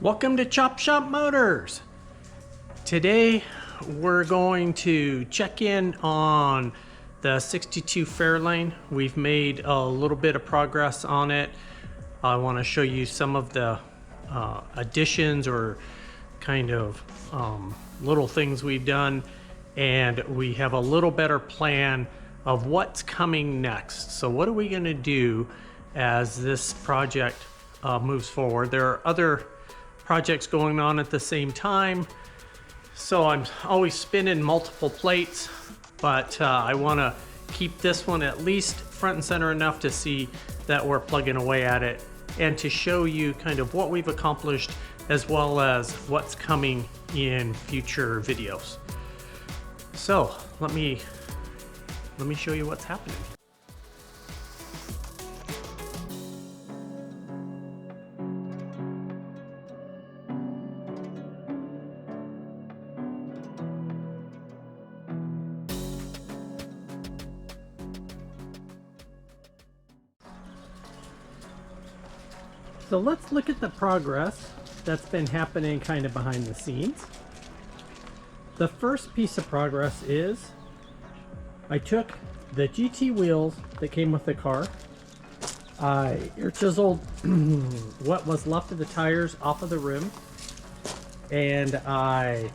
Welcome to Chop Shop Motors. Today we're going to check in on the 62 Fairlane. We've made a little bit of progress on it. I want to show you some of the additions or kind of little things we've done, and we have a little better plan of what's coming next. So what are we going to do as this project moves forward? There are other projects going on at the same time, so I'm always spinning multiple plates, but I want to keep this one at least front and center enough to see that we're plugging away at it and to show you kind of what we've accomplished as well as what's coming in future videos. So let me show you what's happening. So let's look at the progress that's been happening kind of behind the scenes. The first piece of progress is I took the GT wheels that came with the car. I air chiseled what was left of the tires off of the rim, and I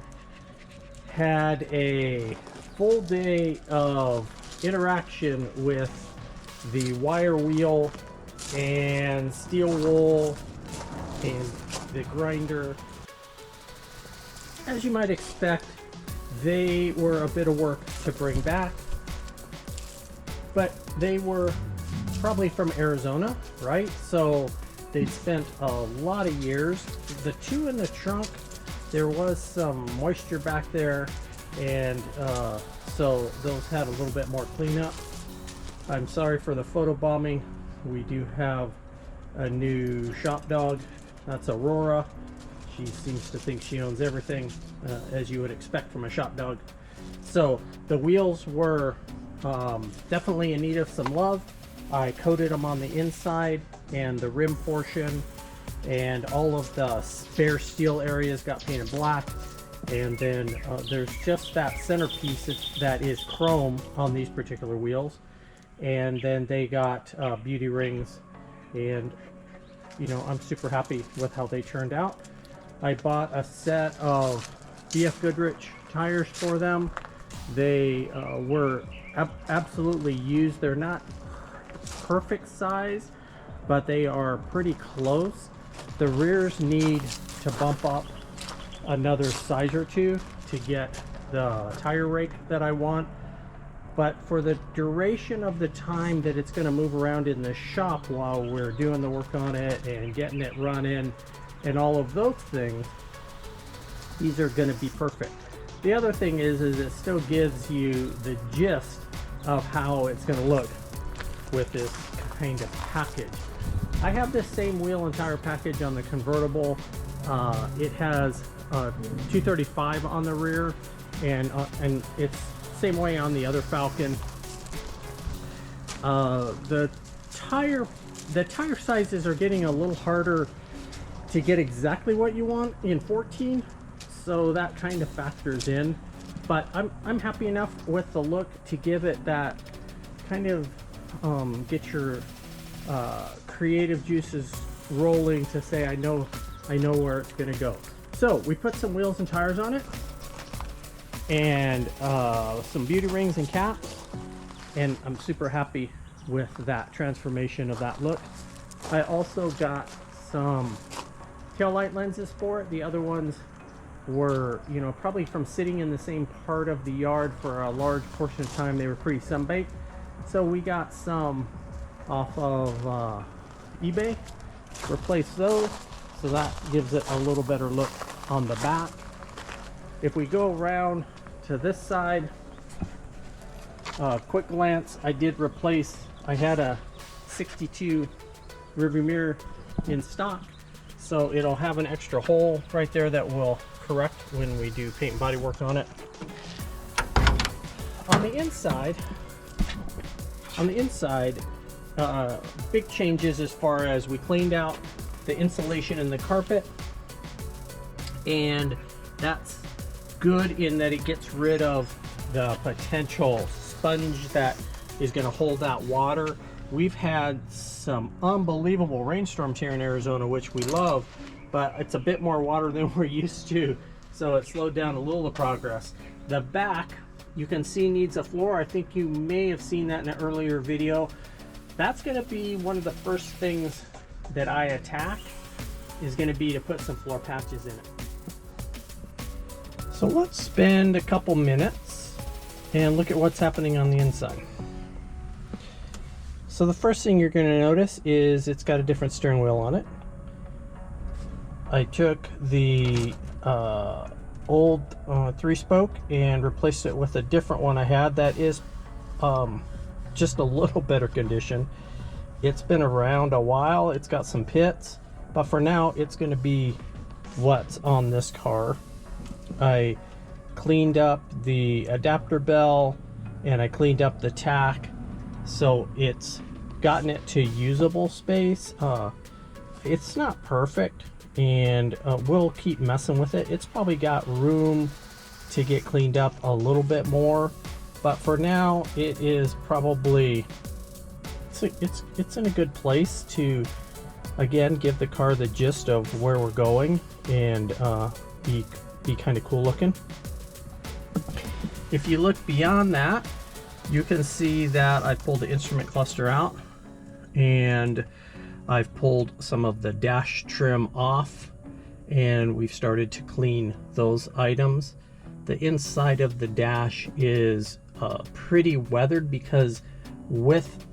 had a full day of interaction with the wire wheel and steel wool and the grinder. As you might expect, they were a bit of work to bring back, but they were probably from Arizona, right? So they'd spent a lot of years. The two in the trunk, there was some moisture back there, and so those had a little bit more cleanup. I'm sorry for the photo bombing. We do have a new shop dog. That's Aurora. She seems to think she owns everything, as you would expect from a shop dog. So the wheels were definitely in need of some love. I coated them on the inside and the rim portion, and all of the spare steel areas got painted black. And then there's just that centerpiece that is chrome on these particular wheels. And then they got beauty rings, and you know, I'm super happy with how they turned out. I bought a set of BF Goodrich tires for them. They were absolutely used. They're not perfect size, but they are pretty close. The rears need to bump up another size or two to get the tire rake that I want. But for the duration of the time that it's going to move around in the shop while we're doing the work on it and getting it running and all of those things, these are going to be perfect. The other thing is it still gives you the gist of how it's going to look with this kind of package. I have this same wheel and tire package on the convertible. It has 235 on the rear, and it's same way on the other Falcon. The tire sizes are getting a little harder to get exactly what you want in 14, so that kind of factors in. But I'm happy enough with the look to give it that kind of get your creative juices rolling to say I know where it's gonna go. So we put some wheels and tires on it, and some beauty rings and caps, and I'm super happy with that transformation of that look. I also got some tail light lenses for it. The other ones were, you know, probably from sitting in the same part of the yard for a large portion of time, they were pretty sunbaked. So we got some off of eBay, replaced those, so that gives it a little better look on the back. If we go around to this side, quick glance, I did replace, I had a 62 rearview mirror in stock, so it'll have an extra hole right there that will correct when we do paint and body work on it. On the inside, big changes as far as we cleaned out the insulation in the carpet. and that's good in that it gets rid of the potential sponge that is going to hold that water. We've had some unbelievable rainstorms here in Arizona, which we love, but it's a bit more water than we're used to, so it slowed down a little the progress. The back, you can see, needs a floor. I think you may have seen that in an earlier video. That's going to be one of the first things that I attack, is going to be to put some floor patches in it. So let's spend a couple minutes and look at what's happening on the inside. So the first thing you're going to notice is it's got a different steering wheel on it. I took the old 3-spoke and replaced it with a different one I had that is just a little better condition. It's been around a while, it's got some pits, but for now it's going to be what's on this car. I cleaned up the adapter bell and I cleaned up the tack, so it's gotten it to usable space. It's not perfect, and we'll keep messing with it. It's probably got room to get cleaned up a little bit more, but for now it is probably it's in a good place to again give the car the gist of where we're going and be kind of cool looking. If you look beyond that, you can see that I pulled the instrument cluster out and I've pulled some of the dash trim off, and we've started to clean those items. The inside of the dash is pretty weathered because with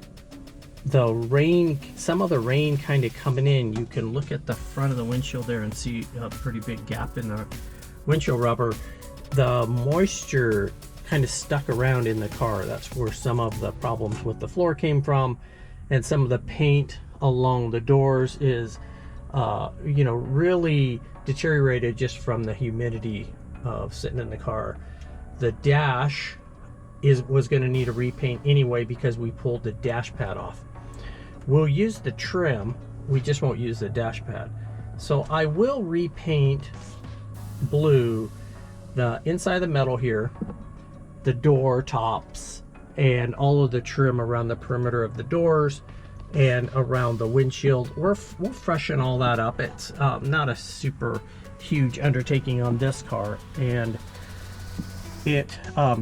the rain, some of the rain kind of coming in, you can look at the front of the windshield there and see a pretty big gap in the windshield rubber. The moisture kind of stuck around in the car. That's where some of the problems with the floor came from, and some of the paint along the doors is you know, really deteriorated just from the humidity of sitting in the car. The dash was going to need a repaint anyway because we pulled the dash pad off. We'll use the trim, we just won't use the dash pad. So I will repaint blue the inside of the metal here, the door tops, and all of the trim around the perimeter of the doors and around the windshield. We'll freshen all that up. It's not a super huge undertaking on this car, and it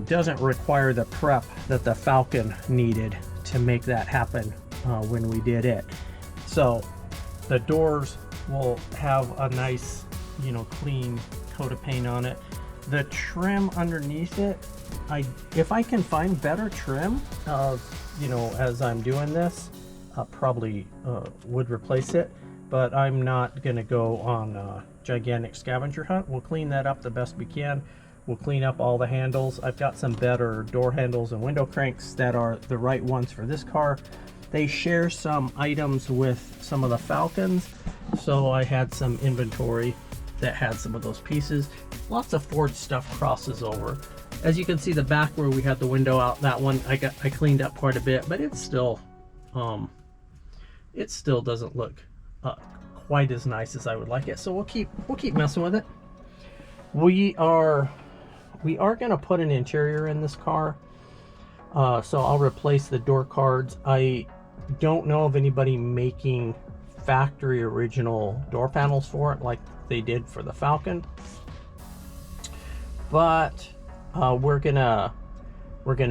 doesn't require the prep that the Falcon needed to make that happen when we did it. So the doors will have a nice, you know, clean coat of paint on it. The trim underneath it, if I can find better trim, you know, as I'm doing this, I probably would replace it, but I'm not going to go on a gigantic scavenger hunt. We'll clean that up the best we can. We'll clean up all the handles. I've got some better door handles and window cranks that are the right ones for this car. They share some items with some of the Falcons, so I had some inventory that had some of those pieces. Lots of Ford stuff crosses over. As you can see, the back where we had the window out, that one I cleaned up quite a bit, but it's still it still doesn't look quite as nice as I would like it. So we'll keep messing with it. We are going to put an interior in this car, so I'll replace the door cards. I don't know of anybody making factory original door panels for it like they did for the Falcon, but we're gonna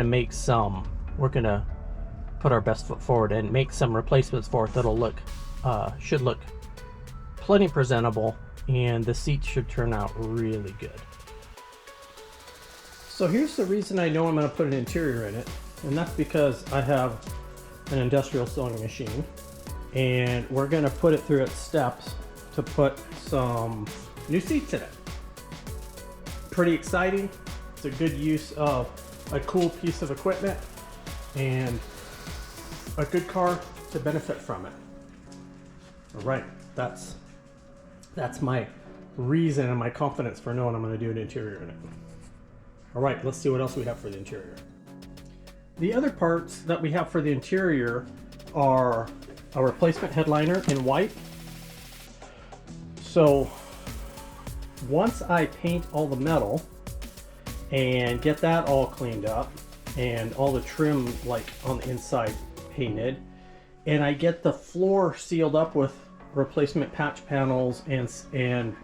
make some. We're gonna put our best foot forward and make some replacements for it that'll look should look plenty presentable, and the seats should turn out really good. So here's the reason I know I'm going to put an interior in it, and that's because I have an industrial sewing machine, and we're going to put it through its steps to put some new seats in it. Pretty exciting. It's a good use of a cool piece of equipment and a good car to benefit from it. All right, that's my reason and my confidence for knowing I'm going to do an interior in it. All right, let's see what else we have for the interior. The other parts that we have for the interior are a replacement headliner in white. So once I paint all the metal and get that all cleaned up and all the trim like on the inside painted, and I get the floor sealed up with replacement patch panels and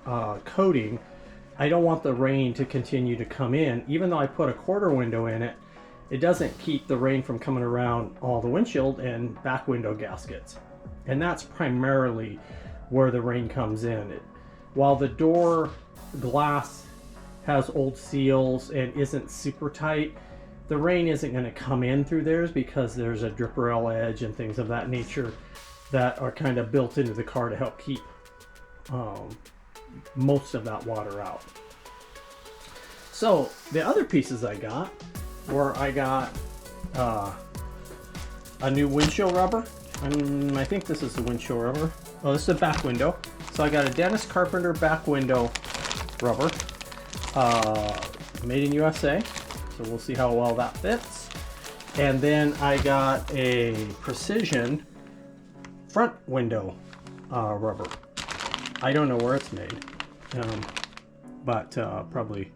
coating, I don't want the rain to continue to come in. Even though I put a quarter window in it, it doesn't keep the rain from coming around all the windshield and back window gaskets. And that's primarily where the rain comes in. While the door glass has old seals and isn't super tight, the rain isn't going to come in through theirs because there's a drip rail edge and things of that nature that are kind of built into the car to help keep most of that water out. So the other pieces I got were, I got a new windshield rubber. I think this is the windshield rubber. Oh, this is a back window. So I got a Dennis Carpenter back window rubber, made in USA. So we'll see how well that fits. And then I got a Precision front window rubber. I don't know where it's made, but probably,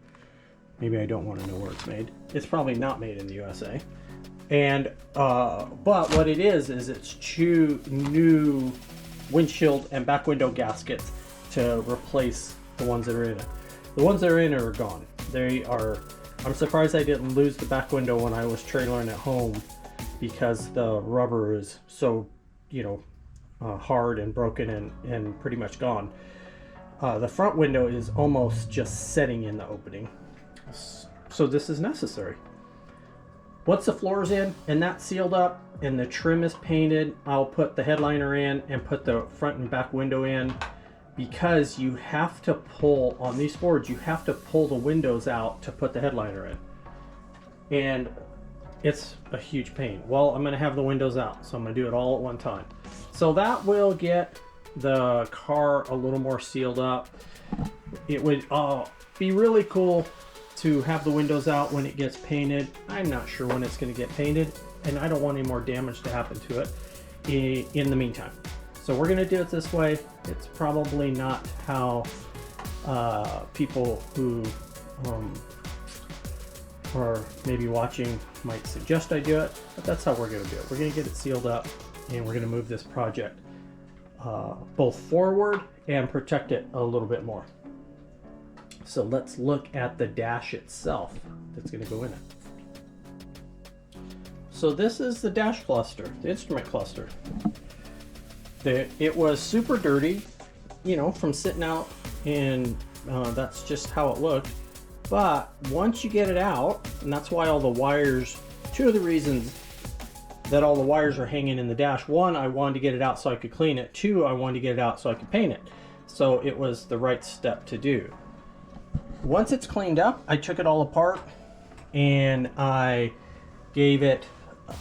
maybe I don't want to know where it's made. It's probably not made in the USA. And but what it is it's two new windshield and back window gaskets to replace the ones that are in it. The ones that are in it are gone. They are. I'm surprised I didn't lose the back window when I was trailering at home, because the rubber is so, hard and broken and pretty much gone. The front window is almost just setting in the opening, so this is necessary. Once the floor is in and that's sealed up and the trim is painted, I'll put the headliner in and put the front and back window in, because you have to pull, on these Fords, you have to pull the windows out to put the headliner in. And it's a huge pain. Well, I'm gonna have the windows out, so I'm gonna do it all at one time. So that will get the car a little more sealed up. It would be really cool to have the windows out when it gets painted. I'm not sure when it's gonna get painted, and I don't want any more damage to happen to it in the meantime. So we're gonna do it this way. It's probably not how people who are maybe watching might suggest I do it, but that's how we're gonna do it. We're gonna get it sealed up, and we're gonna move this project both forward and protect it a little bit more. So let's look at the dash itself that's gonna go in it. So this is the dash cluster, the instrument cluster. It was super dirty, from sitting out, and that's just how it looked. But once you get it out, and that's why all the wires, two of the reasons that all the wires are hanging in the dash: one, I wanted to get it out so I could clean it; two, I wanted to get it out so I could paint it. So it was the right step to do. Once it's cleaned up, I took it all apart and I gave it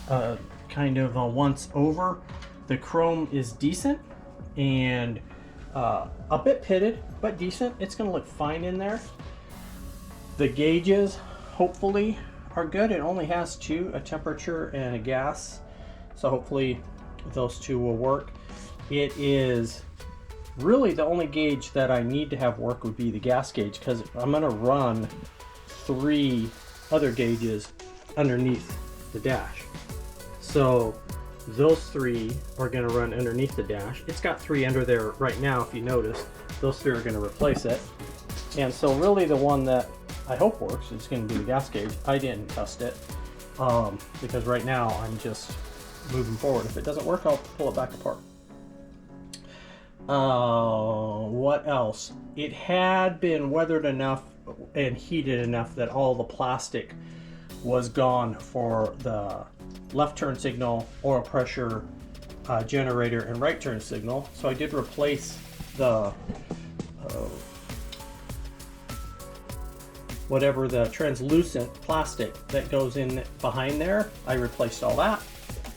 a kind of a once over. The chrome is decent and a bit pitted, but decent. It's going to look fine in there. The gauges, hopefully, are good. It only has two, a temperature and a gas, so hopefully those two will work. It is really the only gauge that I need to have work would be the gas gauge, because I'm going to run 3 other gauges underneath the dash. So those 3 are going to run underneath the dash. It's got 3 under there right now, if you notice. Those 3 are going to replace it. And so really the one that I hope works is going to be the gas gauge. I didn't test it because right now I'm just moving forward. If it doesn't work, I'll pull it back apart. What else? It had been weathered enough and heated enough that all the plastic was gone for the left turn signal, oil pressure generator, and right turn signal. So I did replace the whatever the translucent plastic that goes in behind there. I replaced all that,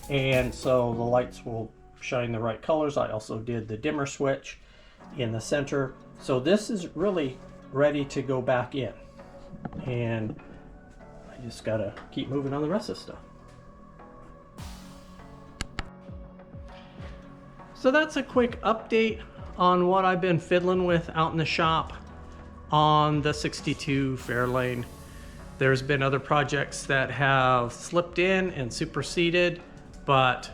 and so the lights will shine the right colors. I also did the dimmer switch in the center. So this is really ready to go back in, and I just gotta keep moving on the rest of the stuff. So that's a quick update on what I've been fiddling with out in the shop. on the 62 Fairlane. There's been other projects that have slipped in and superseded, but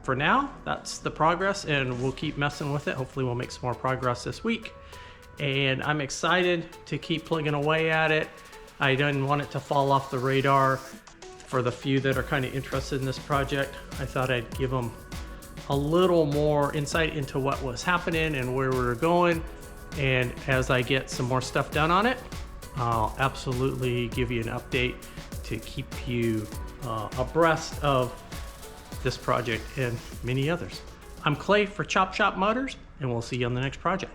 for now, that's the progress, and we'll keep messing with it. Hopefully we'll make some more progress this week. And I'm excited to keep plugging away at it. I didn't want it to fall off the radar. For the few that are kind of interested in this project, I thought I'd give them a little more insight into what was happening and where we were going. And as I get some more stuff done on it, I'll absolutely give you an update to keep you abreast of this project and many others. I'm Clay for Chop Shop Motors, and we'll see you on the next project.